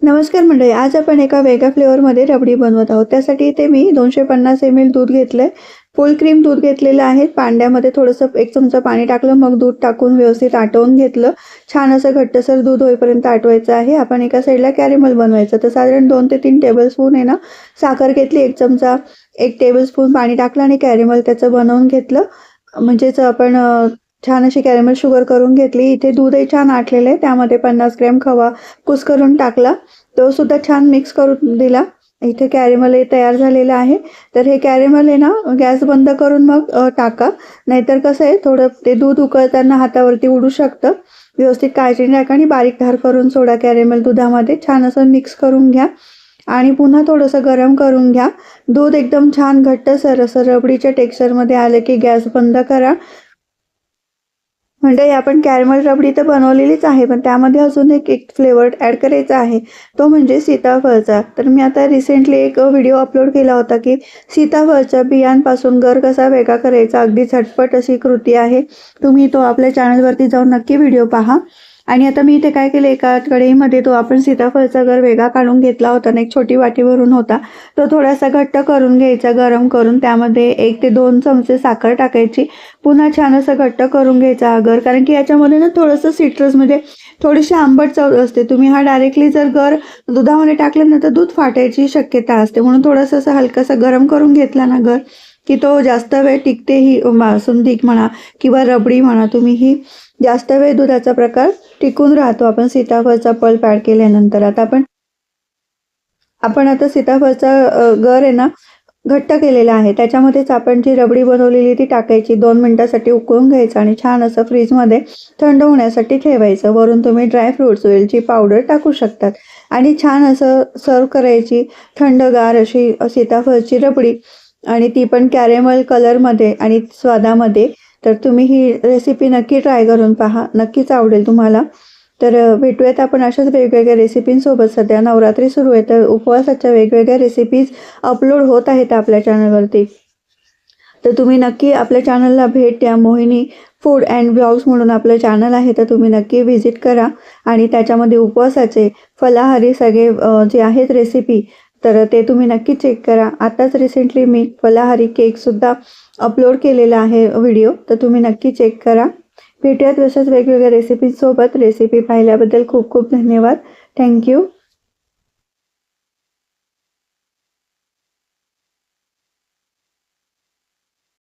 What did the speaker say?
नमस्कार मंडळी, आज आपण एका वेगळ्या फ्लेवरमध्ये रबडी बनवत आहोत. त्यासाठी इथे मी 250 ml दूध घेतलंय. फुल क्रीम दूध घेतलेलं आहे. पांड्यामध्ये थोडंसं 1 चमचा पाणी टाकलं, मग दूध टाकून व्यवस्थित आटवून घेतलं. छान असं घट्टसर दूध होईपर्यंत आटवायचं आहे. आपण एका साईडला कॅरेमल बनवायचं. तर साधारण 2 ते 3 टेबलस्पून आहे ना साखर घेतली, 1 चमचा 1 टेबलस्पून पाणी टाकलं आणि कॅरेमल त्याचं बनवून घेतलं. म्हणजेच आपण छान अशी कॅरेमल शुगर करून घेतली. इथे दूधही छान आटलेलं आहे. त्यामध्ये 50 ग्रॅम खवा कुस्करून टाकला, तो सुद्धा छान मिक्स करून दिला. इथे कॅरेमल तयार झालेलं आहे. तर हे कॅरेमल आहे ना गॅस बंद करून मग टाका, नाहीतर कसं आहे थोडं ते दूध उकळताना हातावरती उडू शकतं. व्यवस्थित काळजीने टाका आणि बारीक धार करून सोडा कॅरेमल दुधामध्ये. छान असं मिक्स करून घ्या आणि पुन्हा थोडंसं गरम करून घ्या. दूध एकदम छान घट्टसर असं रबडीच्या टेक्स्चरमध्ये आलं की गॅस बंद करा. म्हणजे आपण कॅरमल रबडी तर बनवलेलीच आहे, पण त्यामध्ये अजून एक फ्लेवर ॲड करायचा आहे, तो म्हणजे सीताफळचा. तर मी आता रिसेंटली एक व्हिडिओ अपलोड केला होता की सीताफळच्या बियांपासून गर कसा वेगळा करायचा. अगदी झटपट अशी कृती आहे. तुम्ही तो आपल्या चॅनलवरती जाऊन नक्की व्हिडिओ पहा. आणि आता मी इथे काय केलं, एका कढईमध्ये तो आपण सीताफळचा गर वेगळा काढून घेतला होता ना, एक छोटी वाटी भरून होता, तो थोडासा घट्ट करून घ्यायचा गरम करून. त्यामध्ये 1 ते 2 चमचे साखर टाकायची. पुन्हा छान असं घट्ट करून घ्यायचा हा गर, कारण की याच्यामध्ये ना थोडंसं सिट्रस म्हणजे थोडीशी आंबट चव असते. तुम्ही हा डायरेक्टली जर गर दुधामध्ये टाकलं ना तर दूध फाटायची शक्यता असते. म्हणून थोडंसं असं हलकासा गरम करून घेतला ना गर की तो जास्त वेळ टिकते. ही बासुंदी म्हणा किंवा रबडी म्हणा, तुम्ही ही जास्त वेळ दुधाचा प्रकार टिकून राहतो आपण सीताफळचा पल्प ॲड केल्यानंतर. आता आपण आता सीताफळचा गर आहे ना घट्ट केलेला आहे. त्याच्यामध्येच आपण जी रबडी बनवलेली ती टाकायची. 2 मिनिटासाठी उकळून घ्यायचं आणि छान असं फ्रीजमध्ये थंड होण्यासाठी ठेवायचं. वरून तुम्ही ड्रायफ्रुट्स, वेलची पावडर टाकू शकतात आणि छान असं सर्व करायची थंडगार अशी सीताफळची रबडी, आणि ती पण कॅरेमल कलरमध्ये आणि स्वादामध्ये. तर तुम्ही ही रेसिपी नक्की ट्राय करून पहा, नक्कीच आवडेल तुम्हाला. तर भेटूयात आपण अशाच वेगवेगळ्या रेसिपींसोबत. सध्या नवरात्री सुरू आहे, तर उपवासाच्या वेगवेगळ्या रेसिपीज अपलोड होत आहेत आपल्या चॅनलवरती. तर तुम्ही नक्की आपल्या चॅनलला भेट द्या. मोहिनी फूड अँड ब्लॉग्स म्हणून आपलं चॅनल आहे, तर तुम्ही नक्की व्हिजिट करा. आणि त्याच्यामध्ये उपवासाचे फलाहारी सगळे जे आहेत रेसिपी, तर ते तुम्ही नक्की चेक करा. आताच रिसेंटली मी फलाहारी केकसुद्धा अपलोड केलेला आहे व्हिडिओ, तर तुम्ही नक्की चेक करा. भेटूयात तशाच वेगवेगळ्या रेसिपीसोबत. रेसिपी पाहिल्याबद्दल खूप खूप धन्यवाद. थँक्यू.